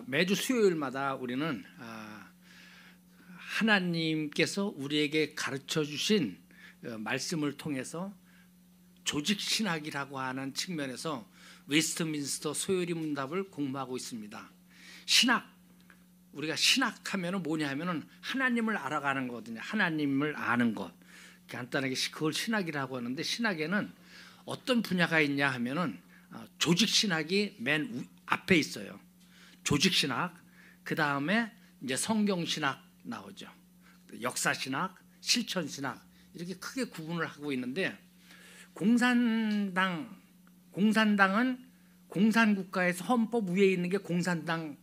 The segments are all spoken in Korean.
매주 수요일마다 우리는 하나님께서 우리에게 가르쳐 주신 말씀을 통해서 조직신학이라고 하는 측면에서 웨스트민스터 소요리 문답을 공부하고 있습니다. 신학, 우리가 신학하면 뭐냐 하면 하나님을 알아가는 거거든요. 하나님을 아는 것, 간단하게 그걸 신학이라고 하는데, 신학에는 어떤 분야가 있냐 하면은 조직신학이 맨 앞에 있어요. 조직신학, 그 다음에 이제 성경신학 나오죠. 역사신학, 실천신학, 이렇게 크게 구분을 하고 있는데, 공산당은 공산국가에서 헌법 위에 있는 게 공산당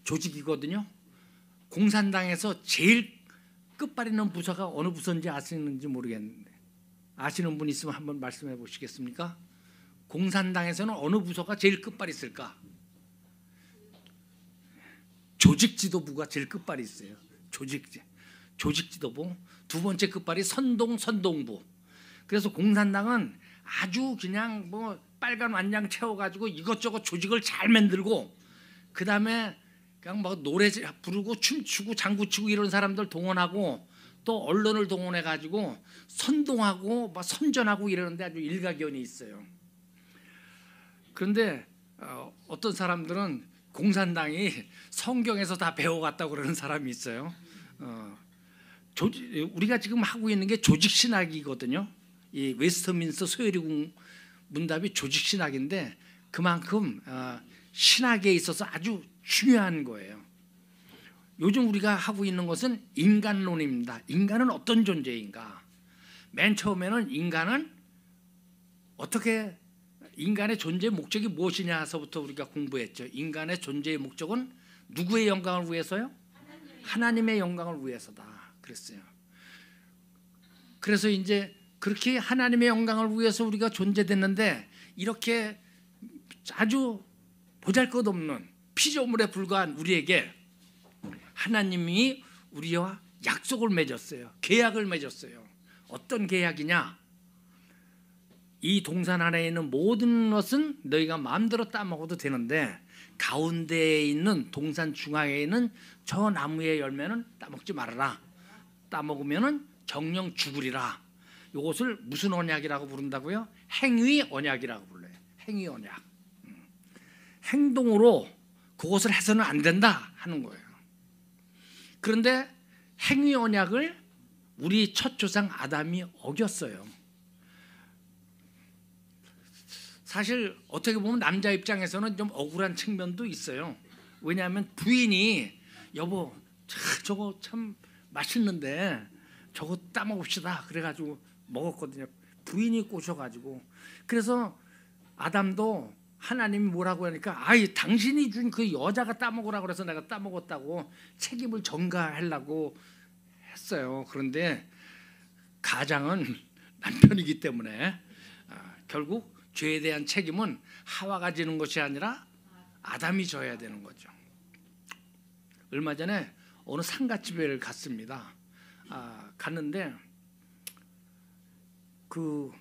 조직이거든요. 공산당에서 제일 끝발 있는 부서가 어느 부서인지 아시는지 모르겠는데, 아시는 분 있으면 한번 말씀해 보시겠습니까? 공산당에서는 어느 부서가 제일 끝발이 있을까? 조직지도부가 제일 끝발이 있어요. 조직지도부. 두 번째 끝발이 선동부. 그래서 공산당은 아주 그냥 뭐 빨간 완장 채워가지고 이것저것 조직을 잘 만들고, 그 다음에 그냥 뭐 노래 부르고 춤추고 장구치고 이런 사람들 동원하고, 또 언론을 동원해가지고 선동하고 막 선전하고 이러는데 아주 일가견이 있어요. 그런데 어떤 사람들은 공산당이 성경에서 다 배워갔다고 그러는 사람이 있어요. 우리가 지금 하고 있는 게 조직신학이거든요. 이 웨스트민스터 소요리 문답이 조직신학인데, 그만큼 신학에 있어서 아주 중요한 거예요. 요즘 우리가 하고 있는 것은 인간론입니다. 인간은 어떤 존재인가? 맨 처음에는 인간의 존재의 목적이 무엇이냐서부터 우리가 공부했죠. 인간의 존재의 목적은 누구의 영광을 위해서요? 하나님의 영광을 위해서다 그랬어요. 그래서 이제 그렇게 하나님의 영광을 위해서 우리가 존재됐는데, 이렇게 아주 보잘것없는 피조물에 불과한 우리에게 하나님이 우리와 약속을 맺었어요. 계약을 맺었어요. 어떤 계약이냐? 이 동산 안에 있는 모든 것은 너희가 마음대로 따먹어도 되는데, 가운데에 있는 동산 중앙에 있는 저 나무의 열매는 따먹지 말아라. 따먹으면 정령 죽으리라. 이것을 무슨 언약이라고 부른다고요? 행위 언약이라고 불러요. 행위 언약. 행동으로 그것을 해서는 안 된다 하는 거예요. 그런데 행위 언약을 우리 첫 조상 아담이 어겼어요. 사실 어떻게 보면 남자 입장에서는 좀 억울한 측면도 있어요. 왜냐하면 부인이 여보 저거 참 맛있는데 저거 따먹읍시다 그래가지고 먹었거든요. 부인이 꼬셔가지고. 그래서 아담도 하나님이 뭐라고 하니까, 아이 당신이 준 그 여자가 따먹으라고 그래서 내가 따먹었다고 책임을 전가하려고 했어요. 그런데 가장은 남편이기 때문에 결국 죄에 대한 책임은 하와가 지는 것이 아니라 아담이 져야 되는 거죠. 얼마 전에 어느 상가집에 갔습니다. 갔는데 그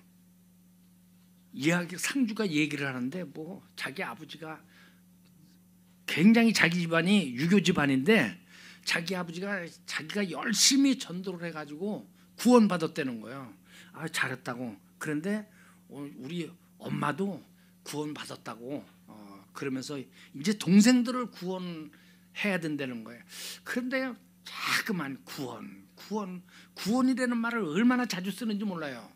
상주가 얘기를 하는데, 뭐 자기 아버지가 굉장히 자기 집안이 유교 집안인데, 자기 아버지가 자기가 열심히 전도를 해가지고 구원받았다는 거예요. 잘했다고. 그런데 우리 엄마도 구원받았다고 그러면서 이제 동생들을 구원해야 된다는 거예요. 그런데 자꾸만 구원이라는 말을 얼마나 자주 쓰는지 몰라요.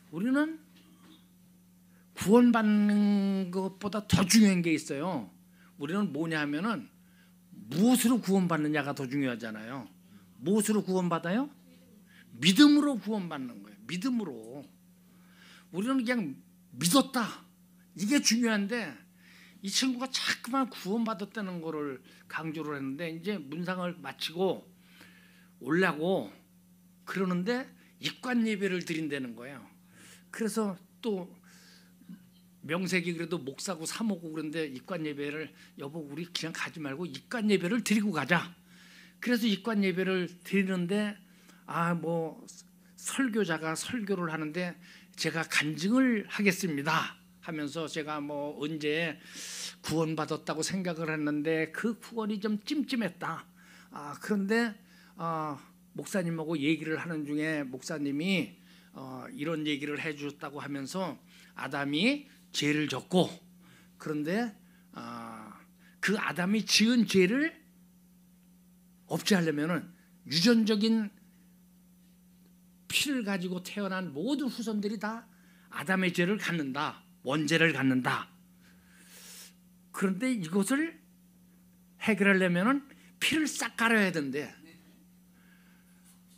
우리는 구원받는 것보다 더 중요한 게 있어요. 우리는 뭐냐 하면은 무엇으로 구원받느냐가 더 중요하잖아요. 무엇으로 구원받아요? 믿음으로 구원받는 거예요. 믿음으로. 우리는 그냥 믿었다, 이게 중요한데, 이 친구가 자꾸만 구원받았다는 거를 강조를 했는데, 이제 문상을 마치고 오려고 그러는데 입관 예배를 드린다는 거예요. 그래서 또 명색이 그래도 목사고 사모고 그런데 입관 예배를, 여보 우리 그냥 가지 말고 입관 예배를 드리고 가자. 그래서 입관 예배를 드리는데, 뭐 설교자가 설교를 하는데 제가 간증을 하겠습니다 하면서 제가 뭐 언제 구원받았다고 생각을 했는데 그 구원이 좀 찜찜했다. 그런데 목사님하고 얘기를 하는 중에 목사님이 이런 얘기를 해주셨다고 하면서 아담이 죄를 졌고, 그런데 그 아담이 지은 죄를 없이 하려면은 유전적인 피를 가지고 태어난 모든 후손들이 다 아담의 죄를 갖는다, 원죄를 갖는다. 그런데 이것을 해결하려면은 피를 싹 갈아야 된대.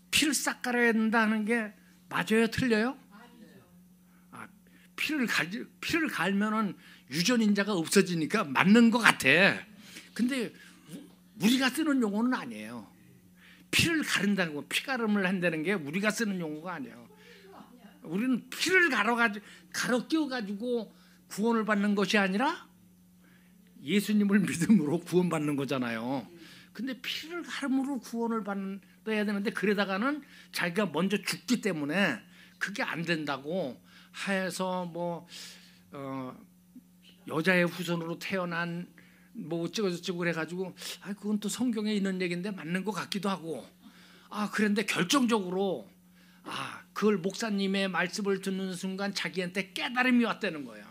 피를 싹 갈아야 된다는 게 맞아요, 틀려요? 피를 갈면은 유전인자가 없어지니까 맞는 것 같아. 근데 우리가 쓰는 용어는 아니에요. 피를 가른다는 거, 피가름을 한다는 게 우리가 쓰는 용어가 아니에요. 우리는 피를 갈아 끼워가지고 구원을 받는 것이 아니라 예수님을 믿음으로 구원받는 거잖아요. 근데 피를 가름으로 구원을 받아야 되는데, 그러다가는 자기가 먼저 죽기 때문에 그게 안 된다고 해서 뭐 여자의 후손으로 태어난 뭐 어쩌고저쩌고 그래가지고 그건 또 성경에 있는 얘기인데 맞는 것 같기도 하고, 그런데 결정적으로 그걸 목사님의 말씀을 듣는 순간 자기한테 깨달음이 왔다는 거예요.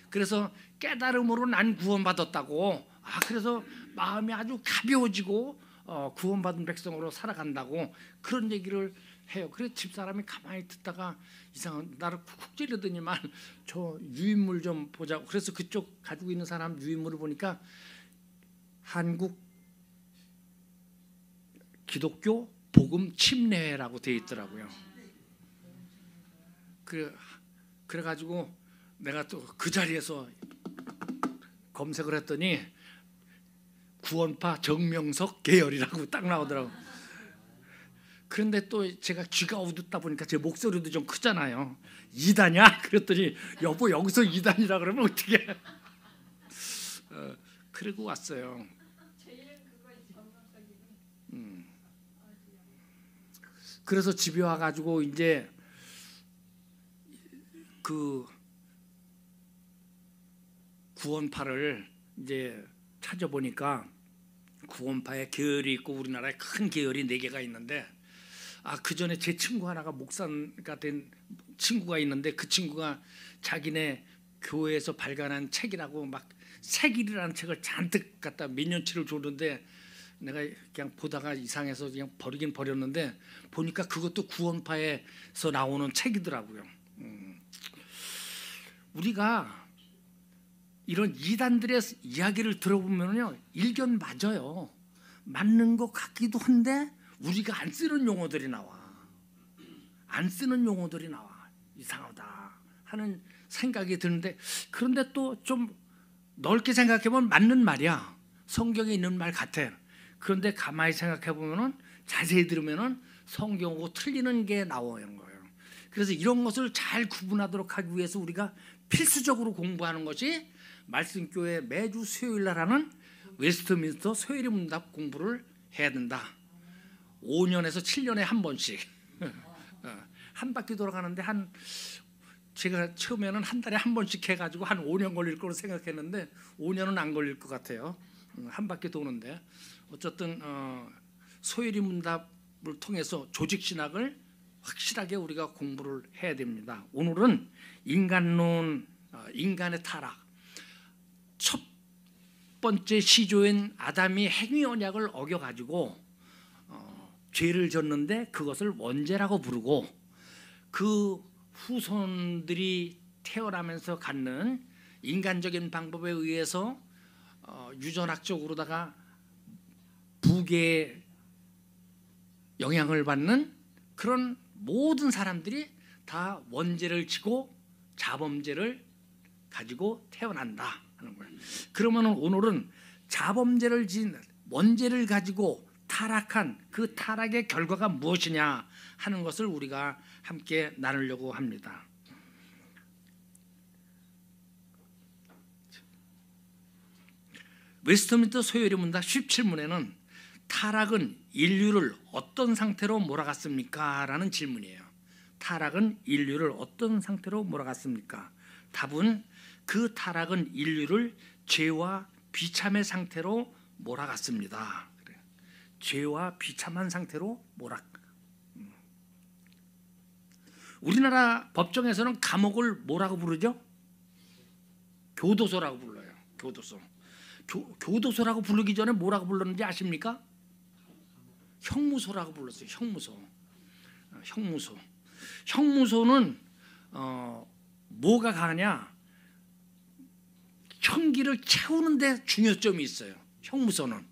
그래서 깨달음으로 난 구원받았다고, 그래서 마음이 아주 가벼워지고 구원받은 백성으로 살아간다고 그런 얘기를 해요. 그래서 집사람이 가만히 듣다가 이상한 나를 쿡쿡 찌르더니만 저 유인물 좀 보자고. 그래서 그쪽 가지고 있는 사람 유인물을 보니까 한국 기독교 복음 침례회라고 되어 있더라고요. 그래가지고 내가 또 그 자리에서 검색을 했더니 구원파 정명석 계열이라고 딱 나오더라고. 그런데 또 제가 귀가 어둡다 보니까 제 목소리도 좀 크잖아요. 이단이야? 그랬더니 여보 여기서 이단이라 그러면 어떻게? 그러고 왔어요. 그래서 집에 와가지고 이제 그 구원파를 이제 찾아보니까 구원파의 계열이 있고 우리나라에 큰 계열이 4개가 있는데, 그 전에 제 친구 하나가 목사가 된 친구가 있는데 그 친구가 자기네 교회에서 발간한 책이라고 막 색일이라는 책을 잔뜩 갖다 몇 년치를 줬는데 내가 그냥 보다가 이상해서 그냥 버리긴 버렸는데, 보니까 그것도 구원파에서 나오는 책이더라고요. 우리가 이런 이단들의 이야기를 들어보면요, 일견 맞아요. 맞는 것 같기도 한데 우리가 안 쓰는 용어들이 나와. 이상하다 하는 생각이 드는데, 그런데 또 좀 넓게 생각해보면 맞는 말이야. 성경에 있는 말 같아. 그런데 가만히 생각해보면, 자세히 들으면 성경하고 틀리는 게 나오는 거예요. 그래서 이런 것을 잘 구분하도록 하기 위해서 우리가 필수적으로 공부하는 것이 말씀교회 매주 수요일날 하는 웨스트민스터 소요리 문답 공부를 해야 된다. 5년에서 7년에 한 번씩 한 바퀴 돌아가는데 제가 처음에는 한 달에 한 번씩 해가지고 한 5년 걸릴 거로 생각했는데 5년은 안 걸릴 것 같아요. 한 바퀴 도는데 어쨌든 소요리 문답을 통해서 조직신학을 확실하게 우리가 공부를 해야 됩니다. 오늘은 인간론, 인간의 타락, 첫 번째 시조인 아담이 행위 언약을 어겨가지고 죄를 졌는데 그것을 원죄라고 부르고, 그 후손들이 태어나면서 갖는 인간적인 방법에 의해서 유전학적으로다가 부계의 영향을 받는 그런 모든 사람들이 다 원죄를 지고 자범죄를 가지고 태어난다 하는 거예요. 그러면 오늘은 자범죄를 진 원죄를 가지고 타락한 그 타락의 결과가 무엇이냐 하는 것을 우리가 함께 나누려고 합니다. 웨스트민스터 소요리 문답 17문에는 타락은 인류를 어떤 상태로 몰아갔습니까? 라는 질문이에요. 타락은 인류를 어떤 상태로 몰아갔습니까? 답은 그 타락은 인류를 죄와 비참의 상태로 몰아갔습니다. 죄와 비참한 상태로 우리나라 법정에서는 감옥을 뭐라고 부르죠? 교도소라고 불러요. 교도소. 교도소라고 부르기 전에 뭐라고 불렀는지 아십니까? 형무소라고 불렀어요. 형무소. 형무소는 뭐가 가냐? 형기를 채우는 데 중요점이 있어요. 형무소는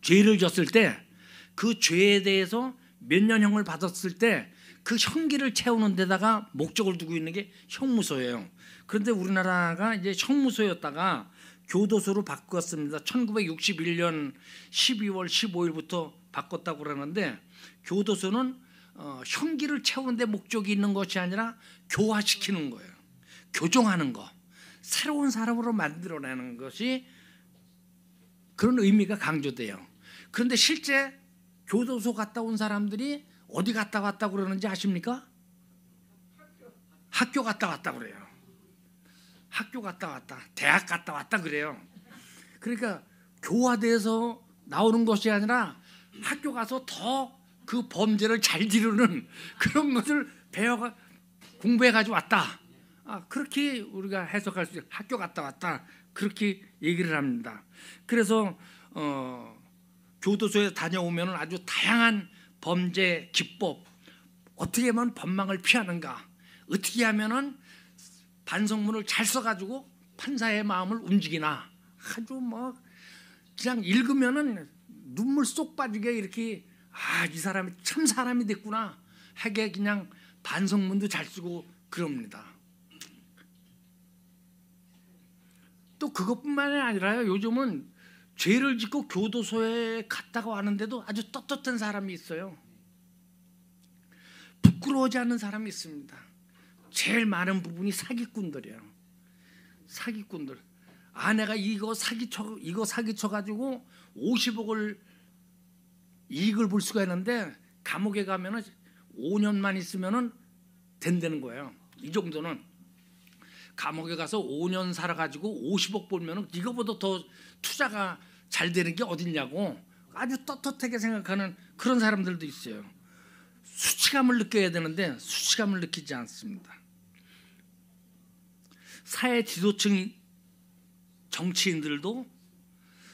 죄를 졌을 때 그 죄에 대해서 몇 년형을 받았을 때 그 형기를 채우는 데다가 목적을 두고 있는 게 형무소예요. 그런데 우리나라가 이제 형무소였다가 교도소로 바꿨습니다. 1961년 12월 15일부터 바꿨다고 그러는데, 교도소는 형기를 채우는 데 목적이 있는 것이 아니라 교화시키는 거예요. 교정하는 거, 새로운 사람으로 만들어내는 것이 그런 의미가 강조돼요. 그런데 실제 교도소 갔다 온 사람들이 어디 갔다 왔다 그러는지 아십니까? 학교 갔다 왔다 그래요. 학교 갔다 왔다, 대학 갔다 왔다 그래요. 그러니까 교화돼서 나오는 것이 아니라 학교 가서 더 그 범죄를 잘 지르는 그런 것을 공부해 가지고 왔다. 그렇게 우리가 해석할 수 있어요. 학교 갔다 왔다, 그렇게 얘기를 합니다. 그래서 교도소에 다녀오면 아주 다양한 범죄 기법, 어떻게 하면 법망을 피하는가, 어떻게 하면은 반성문을 잘 써가지고 판사의 마음을 움직이나, 아주 뭐 그냥 읽으면은 눈물 쏙 빠지게 이렇게 이 사람이 참 사람이 됐구나 하게 그냥 반성문도 잘 쓰고 그럽니다. 또 그것뿐만이 아니라요, 요즘은 죄를 짓고 교도소에 갔다가 왔는데도 아주 떳떳한 사람이 있어요. 부끄러워하지 않는 사람이 있습니다. 제일 많은 부분이 사기꾼들이에요. 사기꾼들. 내가 이거 사기쳐 가지고 50억을 이익을 볼 수가 있는데 감옥에 가면은 5년만 있으면은 된다는 거예요. 이 정도는 감옥에 가서 5년 살아가지고 50억 벌면은 이거보다 더 투자가 잘 되는 게 어딨냐고 아주 떳떳하게 생각하는 그런 사람들도 있어요. 수치감을 느껴야 되는데 수치감을 느끼지 않습니다. 사회 지도층 정치인들도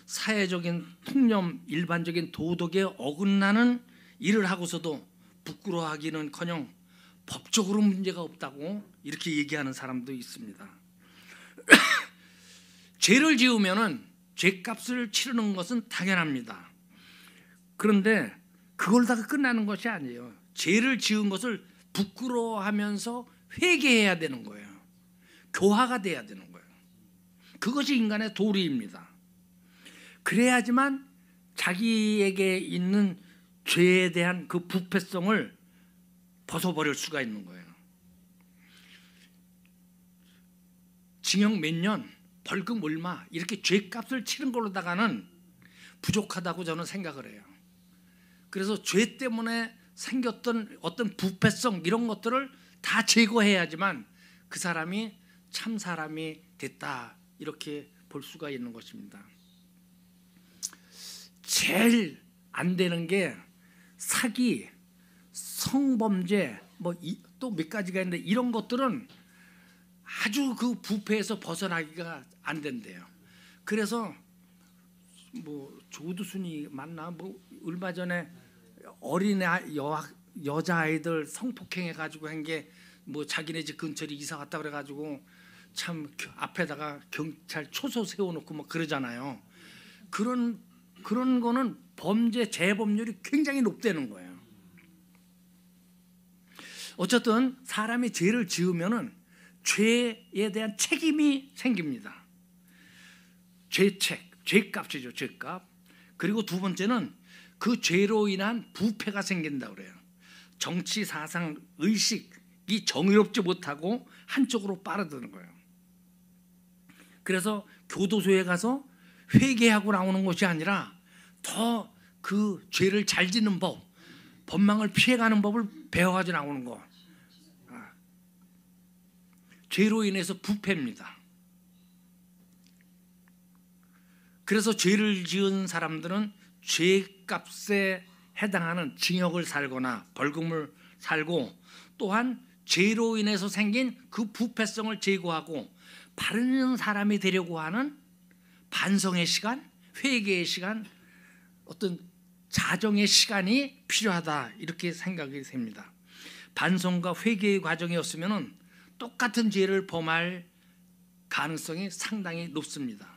사회적인 통념, 일반적인 도덕에 어긋나는 일을 하고서도 부끄러워하기는커녕 법적으로 문제가 없다고 이렇게 얘기하는 사람도 있습니다. 죄를 지으면은 죄값을 치르는 것은 당연합니다. 그런데 그걸 다 끝나는 것이 아니에요. 죄를 지은 것을 부끄러워하면서 회개해야 되는 거예요. 교화가 돼야 되는 거예요. 그것이 인간의 도리입니다. 그래야지만 자기에게 있는 죄에 대한 그 부패성을 벗어버릴 수가 있는 거예요. 징역 몇 년, 벌금 얼마 이렇게 죄값을 치른 걸로다가는 부족하다고 저는 생각을 해요. 그래서 죄 때문에 생겼던 어떤 부패성 이런 것들을 다 제거해야지만 그 사람이 참 사람이 됐다, 이렇게 볼 수가 있는 것입니다. 제일 안 되는 게 사기, 성범죄, 또 몇 가지가 있는데 이런 것들은 아주 그 부패에서 벗어나기가 안 된대요. 그래서 조두순이 맞나 얼마 전에 어린 여자 아이들 성폭행해 가지고 한 게 자기네 집 근처에 이사 갔다 그래 가지고 참 앞에다가 경찰 초소 세워놓고 그러잖아요. 그런 거는 범죄 재범률이 굉장히 높다는 거예요. 어쨌든 사람이 죄를 지으면은 죄에 대한 책임이 생깁니다. 죄값이죠, 죄값. 그리고 두 번째는 그 죄로 인한 부패가 생긴다 그래요. 정치, 사상, 의식이 정의롭지 못하고 한쪽으로 빠르드는 거예요. 그래서 교도소에 가서 회개하고 나오는 것이 아니라 더 그 죄를 잘 짓는 법, 법망을 피해가는 법을 배워가지고 나오는 거. 죄로 인해서 부패입니다. 그래서 죄를 지은 사람들은 죄값에 해당하는 징역을 살거나 벌금을 살고, 또한 죄로 인해서 생긴 그 부패성을 제거하고 바른 사람이 되려고 하는 반성의 시간, 회개의 시간, 어떤 자정의 시간이 필요하다, 이렇게 생각이 됩니다. 반성과 회개의 과정이 없으면 똑같은 죄를 범할 가능성이 상당히 높습니다.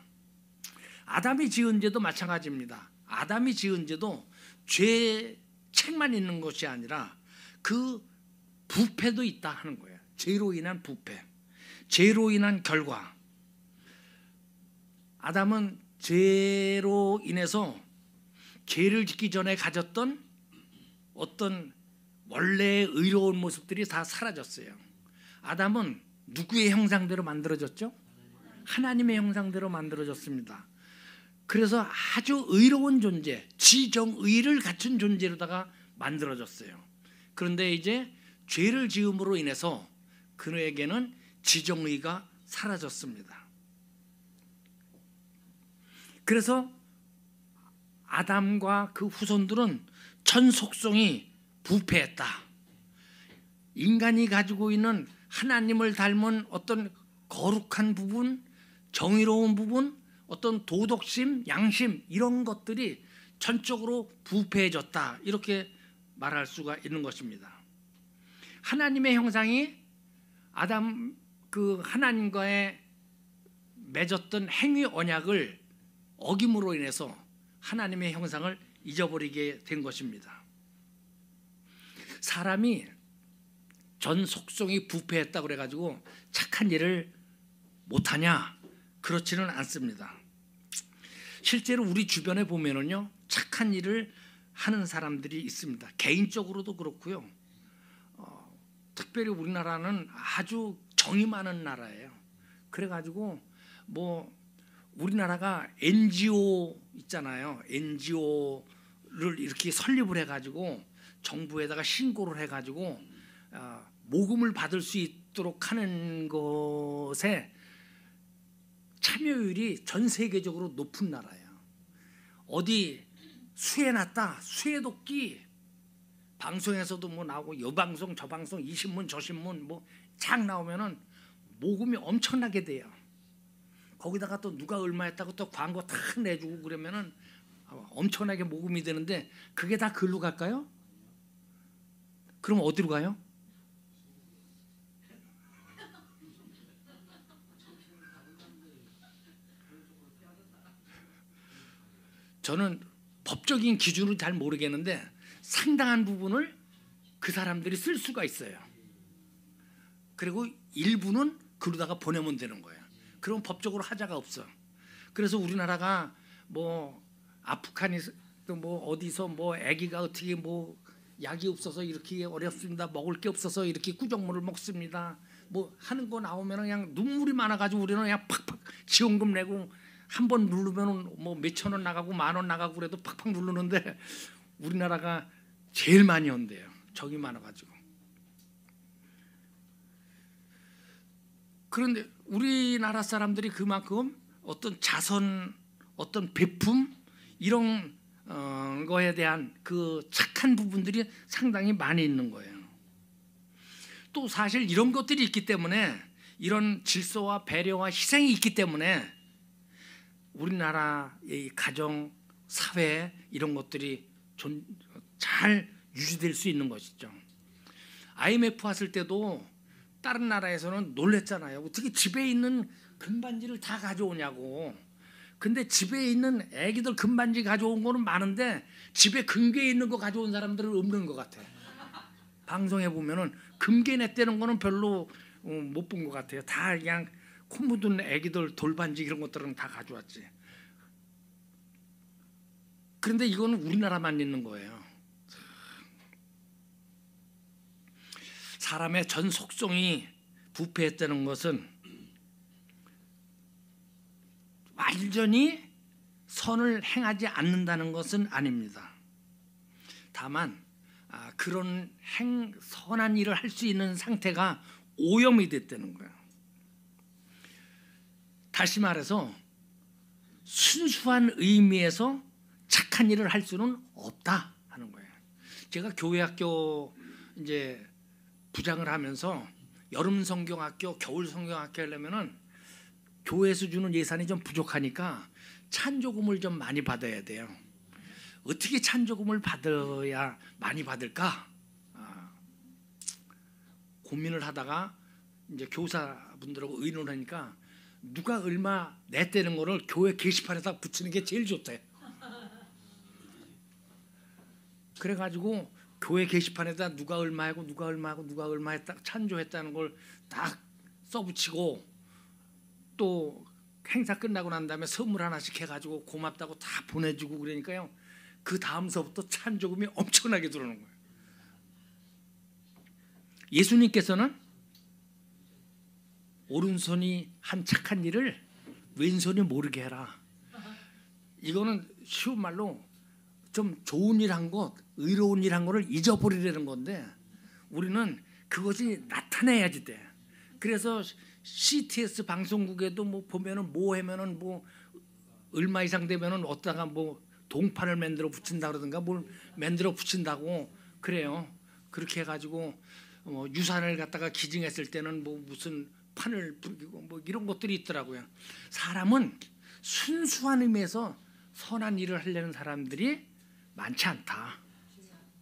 아담이 지은 죄도 마찬가지입니다. 아담이 지은 죄도 죄 책만 있는 것이 아니라 그 부패도 있다 하는 거예요. 죄로 인한 부패, 죄로 인한 결과. 아담은 죄로 인해서 죄를 짓기 전에 가졌던 어떤 원래의 의로운 모습들이 다 사라졌어요. 아담은 누구의 형상대로 만들어졌죠? 하나님의 형상대로 만들어졌습니다. 그래서 아주 의로운 존재, 지정의를 갖춘 존재로다가 만들어졌어요. 그런데 이제 죄를 지음으로 인해서 그에게는 지정의가 사라졌습니다. 그래서 아담과 그 후손들은 전 속성이 부패했다. 인간이 가지고 있는 하나님을 닮은 어떤 거룩한 부분, 정의로운 부분, 어떤 도덕심, 양심, 이런 것들이 전적으로 부패해졌다, 이렇게 말할 수가 있는 것입니다. 하나님의 형상이 아담 그 하나님과의 맺었던 행위 언약을 어김으로 인해서 하나님의 형상을 잊어버리게 된 것입니다. 사람이 전 속성이 부패했다고 그래가지고 착한 일을 못하냐? 그렇지는 않습니다. 실제로 우리 주변에 보면은요, 착한 일을 하는 사람들이 있습니다. 개인적으로도 그렇고요. 특별히 우리나라는 아주 정이 많은 나라예요. 그래가지고 뭐 우리나라가 NGO 있잖아요. NGO를 이렇게 설립을 해가지고 정부에다가 신고를 해가지고 모금을 받을 수 있도록 하는 것에 참여율이 전 세계적으로 높은 나라예요. 어디 수해 났다, 수해 돕기 방송에서도 뭐 나오고, 여방송 저방송 이 신문 저 신문 뭐 착 나오면은 모금이 엄청나게 돼요. 거기다가 또 누가 얼마 했다고 또 광고 탁 내주고 그러면은 엄청나게 모금이 되는데, 그게 다 글로 갈까요? 그럼 어디로 가요? 저는 법적인 기준을 잘 모르겠는데 상당한 부분을 그 사람들이 쓸 수가 있어요. 그리고 일부는 그러다가 보내면 되는 거예요. 그럼 법적으로 하자가 없어. 그래서 우리나라가 뭐 아프가니스탄 뭐 어디서 뭐 아기가 어떻게 뭐 약이 없어서 이렇게 어렵습니다, 먹을 게 없어서 이렇게 구정물을 먹습니다, 뭐 하는 거 나오면 그냥 눈물이 많아가지고 우리는 그냥 팍팍 지원금 내고 한 번 누르면 뭐 몇천 원 나가고 만 원 나가고 그래도 팍팍 누르는데 우리나라가 제일 많이 온대요. 적이 많아가지고. 그런데 우리나라 사람들이 그만큼 어떤 자선, 어떤 베품 이런 거에 대한 그 착한 부분들이 상당히 많이 있는 거예요. 또 사실 이런 것들이 있기 때문에, 이런 질서와 배려와 희생이 있기 때문에 우리나라의 가정, 사회 이런 것들이 잘 유지될 수 있는 것이죠. IMF 왔을 때도 다른 나라에서는 놀랬잖아요. 어떻게 집에 있는 금반지를 다 가져오냐고. 근데 집에 있는 애기들 금반지 가져온 거는 많은데 집에 금괴 있는 거 가져온 사람들은 없는 것 같아. 방송에 보면은 금괴 냈다는 거는 별로 못 본 것 같아요. 다 그냥 코 묻은 애기들 돌반지 이런 것들은 다 가져왔지. 그런데 이거는 우리나라만 있는 거예요. 사람의 전 속성이 부패했다는 것은 완전히 선을 행하지 않는다는 것은 아닙니다. 다만 그런 선한 일을 할 수 있는 상태가 오염이 됐다는 거예요. 다시 말해서 순수한 의미에서 착한 일을 할 수는 없다 하는 거예요. 제가 교회학교 이제 부장을 하면서 여름 성경학교, 겨울 성경학교 하려면은 교회에서 주는 예산이 좀 부족하니까 찬조금을 좀 많이 받아야 돼요. 어떻게 찬조금을 받아야 많이 받을까? 고민을 하다가 이제 교사분들하고 의논하니까 누가 얼마 냈다는 거를 교회 게시판에다 붙이는 게 제일 좋대. 그래가지고 교회 게시판에다 누가 얼마 하고 누가 얼마 하고 누가 얼마 했다 찬조했다는 걸 딱 써붙이고 또 행사 끝나고 난 다음에 선물 하나씩 해가지고 고맙다고 다 보내주고 그러니까요. 그 다음서부터 찬조금이 엄청나게 들어오는 거예요. 예수님께서는 오른손이 한 착한 일을 왼손이 모르게 해라. 이거는 쉬운 말로 좀 좋은 일 한 것, 의로운 일 한 거를 잊어버리려는 건데 우리는 그것이 나타내야지 돼. 그래서 CTS 방송국에도 뭐 보면은 뭐 하면은 뭐 얼마 이상 되면은 어디다가 뭐 동판을 만들어 붙인다 그러든가 뭘 만들어 붙인다고 그래요. 그렇게 해가지고 유산을 갖다가 기증했을 때는 뭐 무슨 판을 뿌리고 뭐 이런 것들이 있더라고요. 사람은 순수한 의미에서 선한 일을 하려는 사람들이 많지 않다.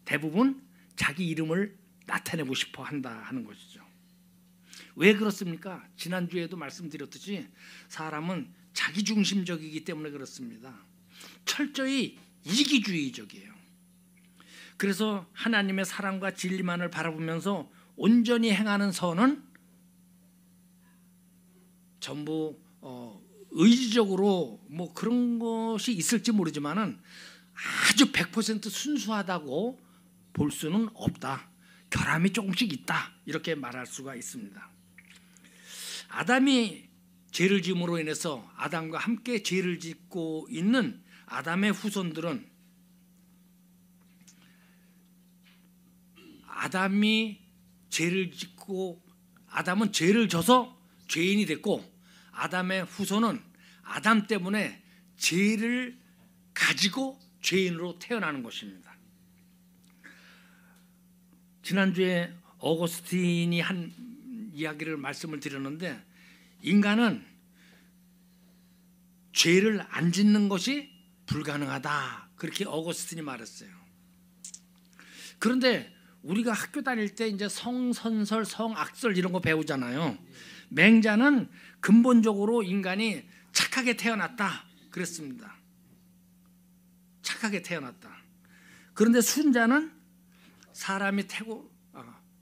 대부분 자기 이름을 나타내고 싶어 한다 하는 것이죠. 왜 그렇습니까? 지난주에도 말씀드렸듯이 사람은 자기중심적이기 때문에 그렇습니다. 철저히 이기주의적이에요. 그래서 하나님의 사랑과 진리만을 바라보면서 온전히 행하는 선은 전부 의지적으로 뭐 그런 것이 있을지 모르지만은 아주 100% 순수하다고 볼 수는 없다. 결함이 조금씩 있다. 이렇게 말할 수가 있습니다. 아담이 죄를 지음으로 인해서 아담과 함께 죄를 짓고 있는 아담의 후손들은 아담이 죄를 짓고 아담은 죄를 져서 죄인이 됐고 아담의 후손은 아담 때문에 죄를 가지고 죄인으로 태어나는 것입니다. 지난주에 어거스틴이 한 이야기를 말씀을 드렸는데 인간은 죄를 안 짓는 것이 불가능하다. 그렇게 어거스틴이 말했어요. 그런데 우리가 학교 다닐 때 이제 성선설, 성악설 이런 거 배우잖아요. 맹자는 근본적으로 인간이 착하게 태어났다 그랬습니다. 착하게 태어났다. 그런데 순자는 사람이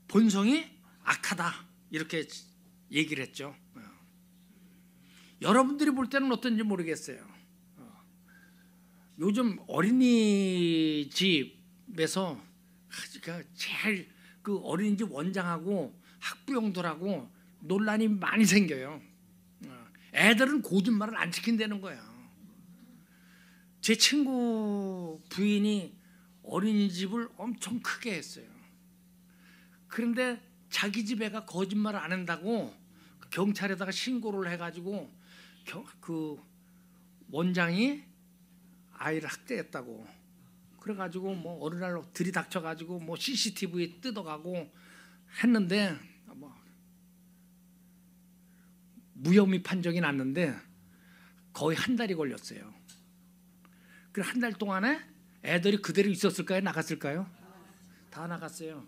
본성이 악하다 이렇게 얘기를 했죠. 여러분들이 볼 때는 어떤지 모르겠어요. 요즘 어린이집에서 제일 그 어린이집 원장하고 학부형들하고 논란이 많이 생겨요. 애들은 거짓말을 안 지킨다는 거예요. 제 친구 부인이 어린이집을 엄청 크게 했어요. 그런데 자기 집 애가 거짓말을 안 한다고 경찰에다가 신고를 해가지고 그 원장이 아이를 학대했다고 그래가지고 뭐 어느 날 들이닥쳐가지고 뭐 CCTV 뜯어가고 했는데 뭐 무혐의 판정이 났는데 거의 한 달이 걸렸어요. 그 한 달 동안에 애들이 그대로 있었을까요? 나갔을까요? 다 나갔어요.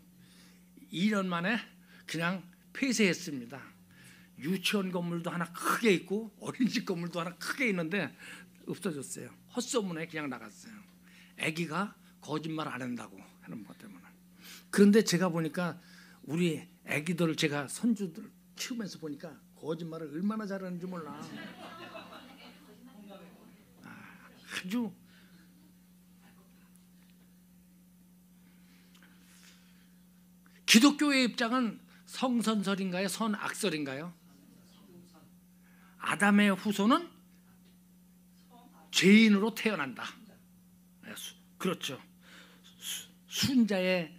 2년 만에 그냥 폐쇄했습니다. 유치원 건물도 하나 크게 있고 어린이집 건물도 하나 크게 있는데 없어졌어요. 헛소문에 그냥 나갔어요. 아기가 거짓말 안 한다고 하는 것 때문에. 그런데 제가 보니까 우리 아기들을 제가 손주들 키우면서 보니까 거짓말을 얼마나 잘하는지 몰라. 아주 기독교의 입장은 성선설인가요? 선악설인가요? 아담의 후손은 죄인으로 태어난다. 그렇죠. 순자가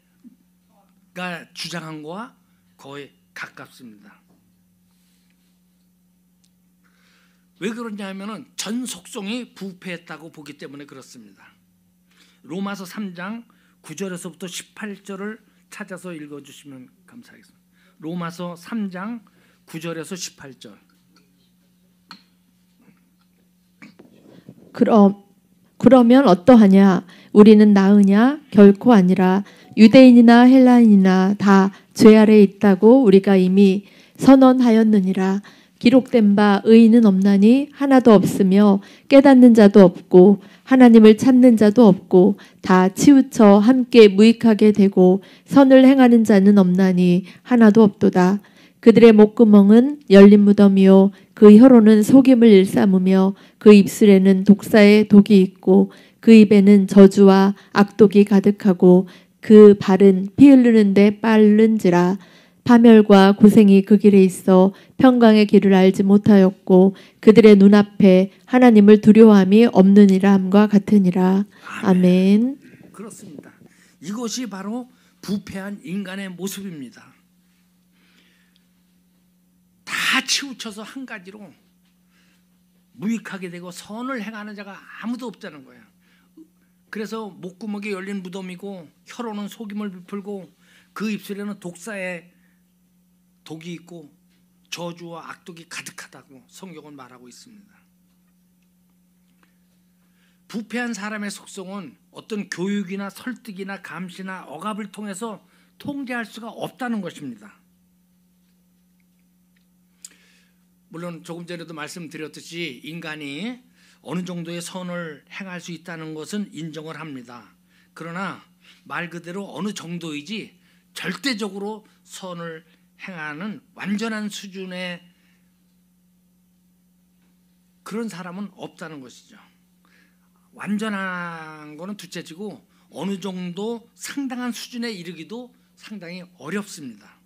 주장한 거와 거의 가깝습니다. 왜 그러냐 하면은 전 속성이 부패했다고 보기 때문에 그렇습니다. 로마서 3장 9절에서부터 18절을 찾아서 읽어주시면 감사하겠습니다. 로마서 3장 9절에서 18절. 그러면 어떠하냐? 우리는 나으냐? 결코 아니라 유대인이나 헬라인이나 다 죄 아래에 있다고 우리가 이미 선언하였느니라. 기록된 바 의인은 없나니 하나도 없으며 깨닫는 자도 없고 하나님을 찾는 자도 없고 다 치우쳐 함께 무익하게 되고 선을 행하는 자는 없나니 하나도 없도다. 그들의 목구멍은 열린 무덤이요 그 혀로는 속임을 일삼으며 그 입술에는 독사의 독이 있고 그 입에는 저주와 악독이 가득하고 그 발은 피 흐르는데 빠른지라. 파멸과 고생이 그 길에 있어 평강의 길을 알지 못하였고 그들의 눈앞에 하나님을 두려워함이 없느니라 함과 같으니라. 아멘. 그렇습니다. 이것이 바로 부패한 인간의 모습입니다. 다 치우쳐서 한 가지로 무익하게 되고 선을 행하는 자가 아무도 없다는 거예요. 그래서 목구멍에 열린 무덤이고 혀로는 속임을 베풀고 그 입술에는 독사의 독이 있고 저주와 악독이 가득하다고 성경은 말하고 있습니다. 부패한 사람의 속성은 어떤 교육이나 설득이나 감시나 억압을 통해서 통제할 수가 없다는 것입니다. 물론 조금 전에도 말씀드렸듯이 인간이 어느 정도의 선을 행할 수 있다는 것은 인정을 합니다. 그러나 말 그대로 어느 정도이지 절대적으로 선을 행하는 완전한 수준의 그런 사람은 없다는 것이죠. 완전한 거는 둘째치고 어느 정도 상당한 수준에 이르기도 상당히 어렵습니다.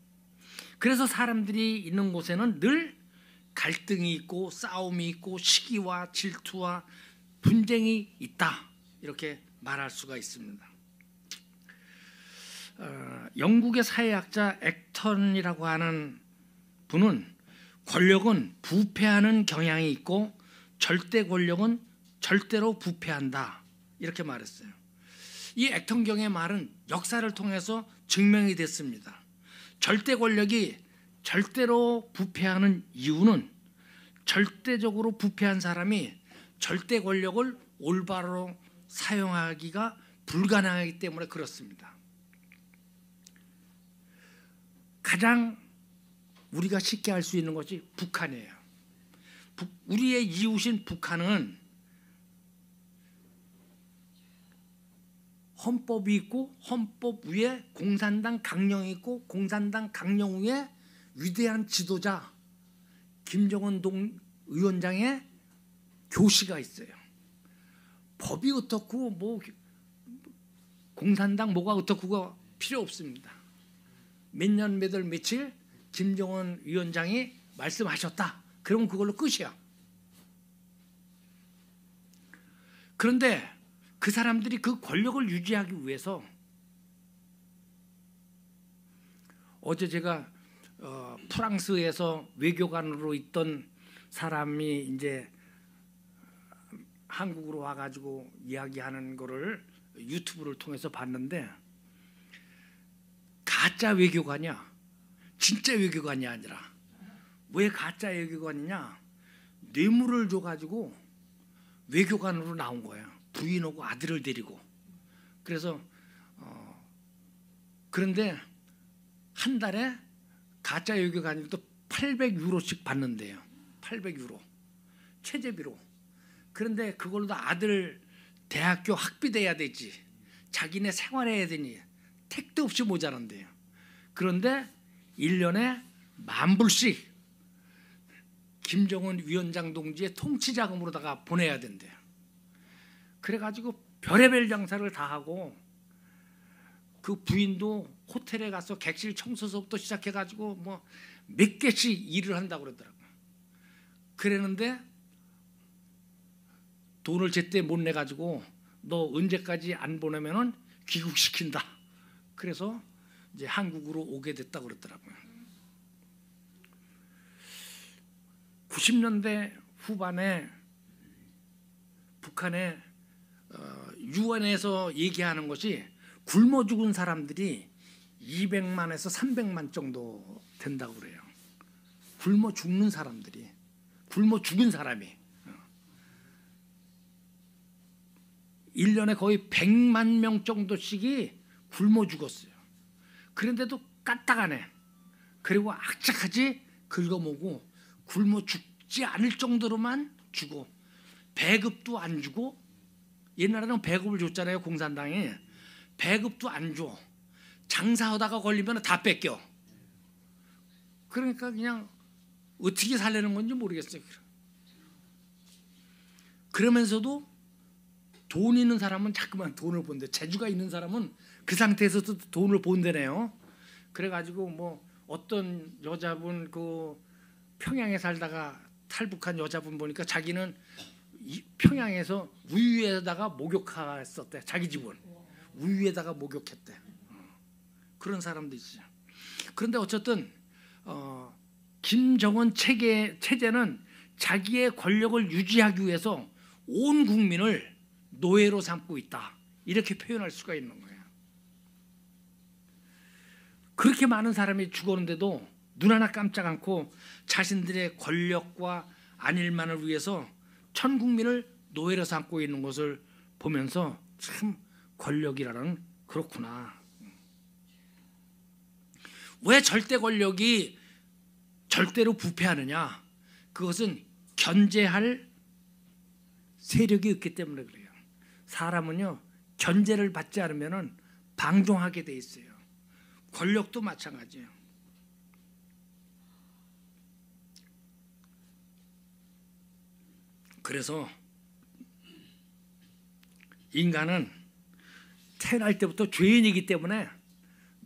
그래서 사람들이 있는 곳에는 늘 갈등이 있고 싸움이 있고 시기와 질투와 분쟁이 있다, 이렇게 말할 수가 있습니다. 영국의 사회학자 액턴이라고 하는 분은 권력은 부패하는 경향이 있고 절대 권력은 절대로 부패한다, 이렇게 말했어요. 이 액턴경의 말은 역사를 통해서 증명이 됐습니다. 절대 권력이 절대로 부패하는 이유는 절대적으로 부패한 사람이 절대 권력을 올바로 사용하기가 불가능하기 때문에 그렇습니다. 가장 우리가 쉽게 알 수 있는 것이 북한이에요. 우리의 이웃인 북한은 헌법이 있고 헌법 위에 공산당 강령이 있고 공산당 강령 위에 위대한 지도자 김정은 위원장의 교시가 있어요. 법이 어떻고 뭐 공산당 뭐가 어떻고가 필요 없습니다. 몇 년 몇 월 며칠 김정은 위원장이 말씀하셨다, 그러면 그걸로 끝이야. 그런데 그 사람들이 그 권력을 유지하기 위해서 어제 제가 프랑스에서 외교관으로 있던 사람이 이제 한국으로 와가지고 이야기하는 거를 유튜브를 통해서 봤는데, 가짜 외교관이야. 진짜 외교관이 아니라. 왜 가짜 외교관이냐? 뇌물을 줘가지고 외교관으로 나온 거야. 부인하고 아들을 데리고. 그래서 그런데 한 달에 가짜 외교관들도 800유로씩 받는데요. 800유로 체제비로. 그런데 그걸로 아들 대학교 학비도 해야 되지, 자기네 생활해야 되니 택도 없이 모자란대요. 그런데 1년에 10,000불씩 김정은 위원장 동지의 통치자금으로다가 보내야 된대요. 그래가지고 별의별 장사를 다 하고, 그 부인도 호텔에 가서 객실 청소서부터 시작해가지고 뭐 몇 개씩 일을 한다고 그러더라고요. 그랬는데 돈을 제때 못 내가지고 너 언제까지 안 보내면은 귀국시킨다. 그래서 이제 한국으로 오게 됐다고 그러더라고요. 90년대 후반에 북한의 유엔에서 얘기하는 것이 굶어 죽은 사람들이 200만에서 300만 정도 된다고 그래요. 굶어 죽는 사람들이, 굶어 죽은 사람이 1년에 거의 100만 명 정도씩이 굶어 죽었어요. 그런데도 까딱하네. 그리고 악착같이 긁어먹고 굶어 죽지 않을 정도로만 주고, 배급도 안 주고, 옛날에는 배급을 줬잖아요. 공산당이. 배급도 안 줘. 장사하다가 걸리면 다 뺏겨. 그러니까 그냥 어떻게 살려는 건지 모르겠어요. 그러면서도 돈 있는 사람은 자꾸만 돈을 본대. 재주가 있는 사람은 그 상태에서도 돈을 본대네요. 그래가지고 뭐 어떤 여자분, 그 평양에 살다가 탈북한 여자분 보니까 자기는 평양에서 우유에다가 목욕했었대. 자기 집은 우유에다가 목욕했대. 그런 사람도 있어요. 그런데 어쨌든 김정은 체제는 자기의 권력을 유지하기 위해서 온 국민을 노예로 삼고 있다, 이렇게 표현할 수가 있는 거예요. 그렇게 많은 사람이 죽었는데도 눈 하나 깜짝 않고 자신들의 권력과 안일만을 위해서 전 국민을 노예로 삼고 있는 것을 보면서 참 권력이라는 그렇구나. 왜 절대 권력이 절대로 부패하느냐? 그것은 견제할 세력이 없기 때문에 그래요. 사람은요, 견제를 받지 않으면 방종하게 돼 있어요. 권력도 마찬가지예요. 그래서 인간은 태어날 때부터 죄인이기 때문에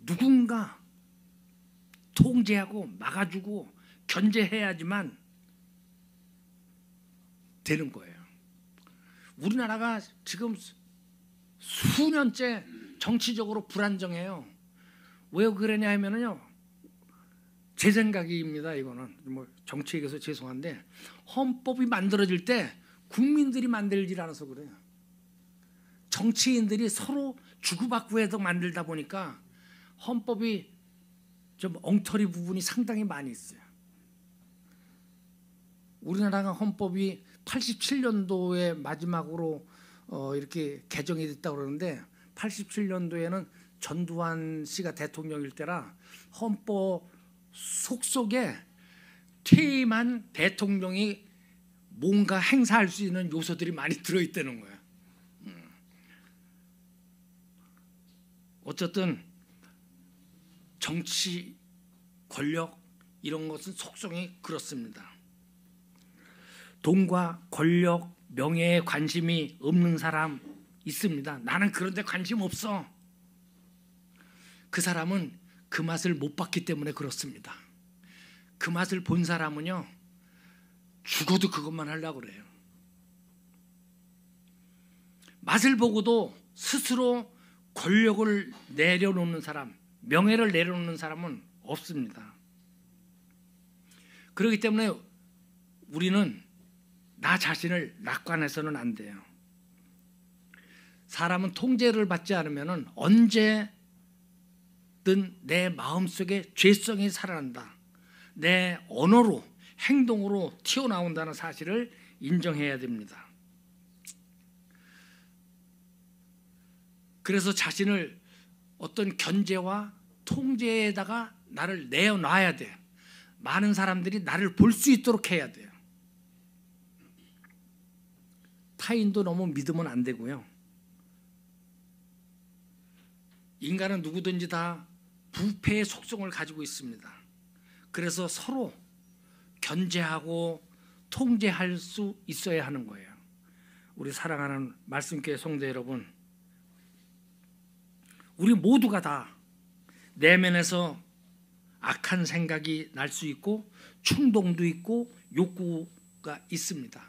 누군가 통제하고 막아주고 견제해야지만 되는 거예요. 우리나라가 지금 수년째 정치적으로 불안정해요. 왜 그러냐 하면은요, 제 생각입니다. 이거는 뭐 정치에게서 죄송한데, 헌법이 만들어질 때 국민들이 만들질 않아서 그래요. 정치인들이 서로 주고받고 해서 만들다 보니까 헌법이 좀 엉터리 부분이 상당히 많이 있어요. 우리나라가 헌법이 87년도에 마지막으로 이렇게 개정이 됐다고 그러는데, 87년도에는 전두환 씨가 대통령일 때라 헌법 속속에 퇴임한 대통령이 뭔가 행사할 수 있는 요소들이 많이 들어있다는 거예요. 어쨌든 정치, 권력 이런 것은 속성이 그렇습니다. 돈과 권력, 명예에 관심이 없는 사람 있습니다. 나는 그런데 관심 없어. 그 사람은 그 맛을 못 봤기 때문에 그렇습니다. 그 맛을 본 사람은요, 죽어도 그것만 하려고 그래요. 맛을 보고도 스스로 권력을 내려놓는 사람, 명예를 내려놓는 사람은 없습니다. 그렇기 때문에 우리는 나 자신을 낙관해서는 안 돼요. 사람은 통제를 받지 않으면 언제든 내 마음속에 죄성이 살아난다, 내 언어로, 행동으로 튀어나온다는 사실을 인정해야 됩니다. 그래서 자신을 어떤 견제와 통제에다가 나를 내어놔야 돼요. 많은 사람들이 나를 볼 수 있도록 해야 돼요. 타인도 너무 믿으면 안 되고요. 인간은 누구든지 다 부패의 속성을 가지고 있습니다. 그래서 서로 견제하고 통제할 수 있어야 하는 거예요. 우리 사랑하는 말씀교회 성도 여러분, 우리 모두가 다 내면에서 악한 생각이 날 수 있고 충동도 있고 욕구가 있습니다.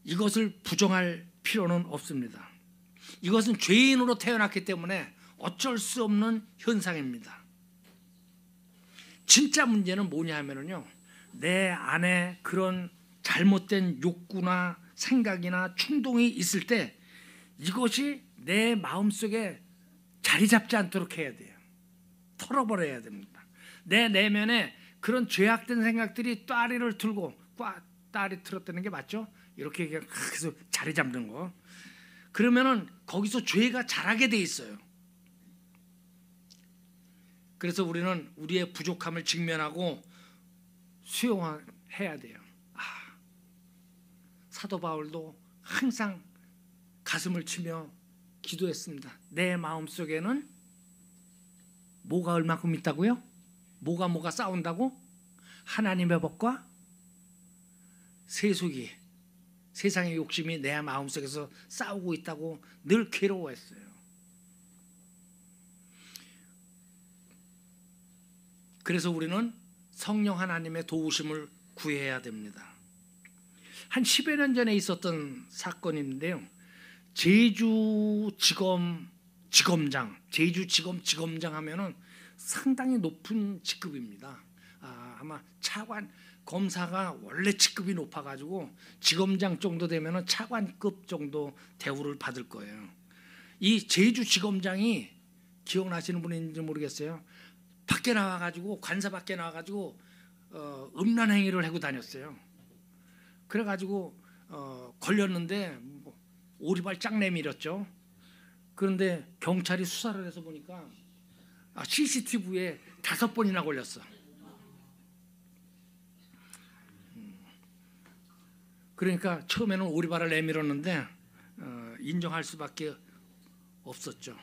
이것을 부정할 필요는 없습니다. 이것은 죄인으로 태어났기 때문에 어쩔 수 없는 현상입니다. 진짜 문제는 뭐냐 하면요, 내 안에 그런 잘못된 욕구나 생각이나 충동이 있을 때 이것이 내 마음속에 자리 잡지 않도록 해야 돼요. 털어버려야 됩니다. 내 내면에 그런 죄악된 생각들이 따리를 틀고, 따리 틀었다는 게 맞죠? 이렇게 계속 자리 잡는 거. 그러면은 거기서 죄가 자라게 돼 있어요. 그래서 우리는 우리의 부족함을 직면하고 수용해야 돼요. 사도 바울도 항상 가슴을 치며 기도했습니다. 내 마음속에는 뭐가 얼마큼 있다고요? 뭐가 싸운다고? 하나님의 법과 세속이, 세상의 욕심이 내 마음속에서 싸우고 있다고 늘 괴로워했어요. 그래서 우리는 성령 하나님의 도우심을 구해야 됩니다. 한 10여 년 전에 있었던 사건인데요. 제주지검장 하면은 상당히 높은 직급입니다. 아마 차관, 검사가 원래 직급이 높아가지고 지검장 정도 되면은 차관급 정도 대우를 받을 거예요. 이 제주지검장이 기억나시는 분인지 모르겠어요. 밖에 나와가지고, 관사 밖에 나와가지고 음란 행위를 하고 다녔어요. 그래가지고 걸렸는데 오리발 쫙 내밀었죠. 그런데 경찰이 수사를 해서 보니까 CCTV에 5번이나 걸렸어. 그러니까 처음에는 오리발을 내밀었는데 인정할 수밖에 없었죠.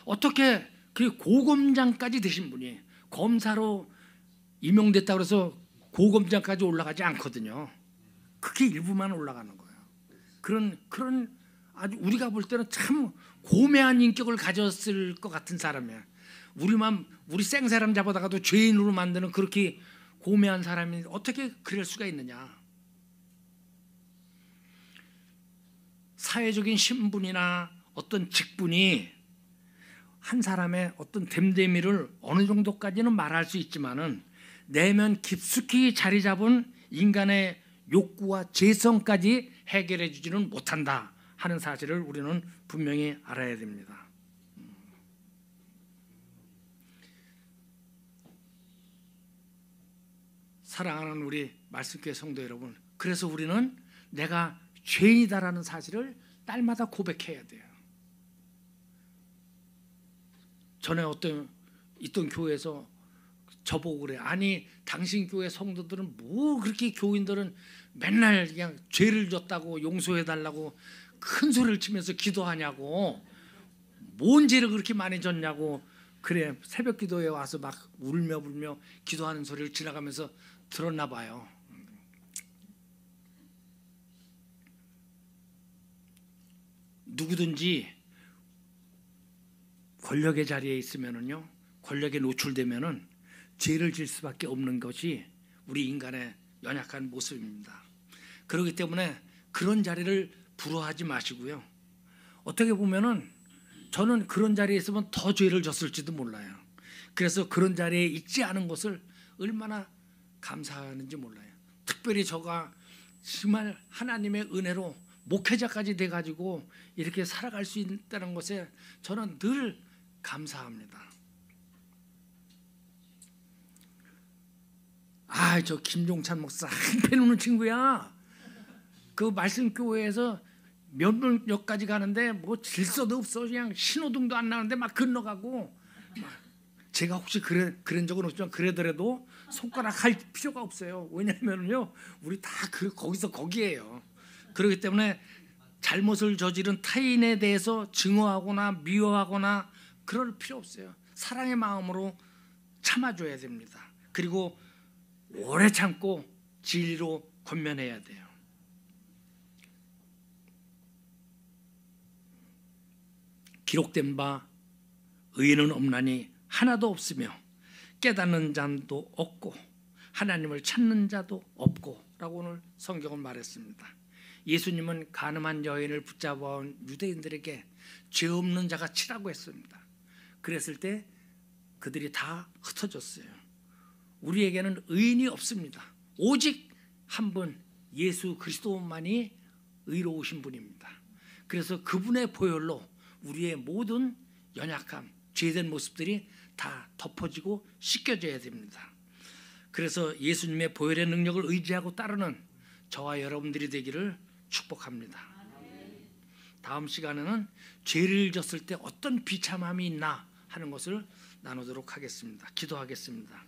어떻게 그 고검장까지 되신 분이 검사로 임용됐다고 해서 고검장까지 올라가지 않거든요. 그게 일부만 올라가는 거예요. 그런 아주 우리가 볼 때는 참 고매한 인격을 가졌을 것 같은 사람이야. 우리 생사람 잡아다가도 죄인으로 만드는 그렇게 고매한 사람이 어떻게 그럴 수가 있느냐. 사회적인 신분이나 어떤 직분이 한 사람의 어떤 됨됨이를 어느 정도까지는 말할 수 있지만은 내면 깊숙이 자리 잡은 인간의 욕구와 죄성까지 해결해 주지는 못한다 하는 사실을 우리는 분명히 알아야 됩니다. 사랑하는 우리 말씀교회 성도 여러분, 그래서 우리는 내가 죄인이다라는 사실을 날마다 고백해야 돼요. 전에 있던 교회에서 저보고 그래. 아니 당신 교회 성도들은 뭐 그렇게 교인들은 맨날 그냥 죄를 졌다고 용서해달라고 큰 소리를 치면서 기도하냐고. 뭔 죄를 그렇게 많이 졌냐고. 그래 새벽 기도에 와서 막 울며 불며 기도하는 소리를 지나가면서 들었나 봐요. 누구든지 권력의 자리에 있으면은요, 권력에 노출되면은 죄를 질 수밖에 없는 것이 우리 인간의 연약한 모습입니다. 그렇기 때문에 그런 자리를 부러워하지 마시고요. 어떻게 보면은 저는 그런 자리에 있으면 더 죄를 졌을지도 몰라요. 그래서 그런 자리에 있지 않은 것을 얼마나 감사하는지 몰라요. 특별히 저가 정말 하나님의 은혜로 목회자까지 돼가지고 이렇게 살아갈 수 있다는 것에 저는 늘 감사합니다. 저 김종찬 목사 한패 누는 친구야. 그 말씀교회에서 몇 가지 가는데 뭐 질서도 없어. 그냥 신호등도 안 나오는데 막 건너가고. 제가 혹시 그런 적은 없지만 그러더라도 손가락 할 필요가 없어요. 왜냐하면요, 우리 다 거기서 거기에요. 그렇기 때문에 잘못을 저지른 타인에 대해서 증오하거나 미워하거나 그럴 필요 없어요. 사랑의 마음으로 참아줘야 됩니다. 그리고 오래 참고 진리로 권면해야 돼요. 기록된 바 의인은 없나니 하나도 없으며 깨닫는 자도 없고 하나님을 찾는 자도 없고 라고 오늘 성경은 말했습니다. 예수님은 간음한 여인을 붙잡아온 유대인들에게 죄 없는 자가 치라고 했습니다. 그랬을 때 그들이 다 흩어졌어요. 우리에게는 의인이 없습니다. 오직 한 분 예수 그리스도만이 의로우신 분입니다. 그래서 그분의 보혈로 우리의 모든 연약함, 죄된 모습들이 다 덮어지고 씻겨져야 됩니다. 그래서 예수님의 보혈의 능력을 의지하고 따르는 저와 여러분들이 되기를 축복합니다. 다음 시간에는 죄를 졌을 때 어떤 비참함이 있나 하는 것을 나누도록 하겠습니다. 기도하겠습니다.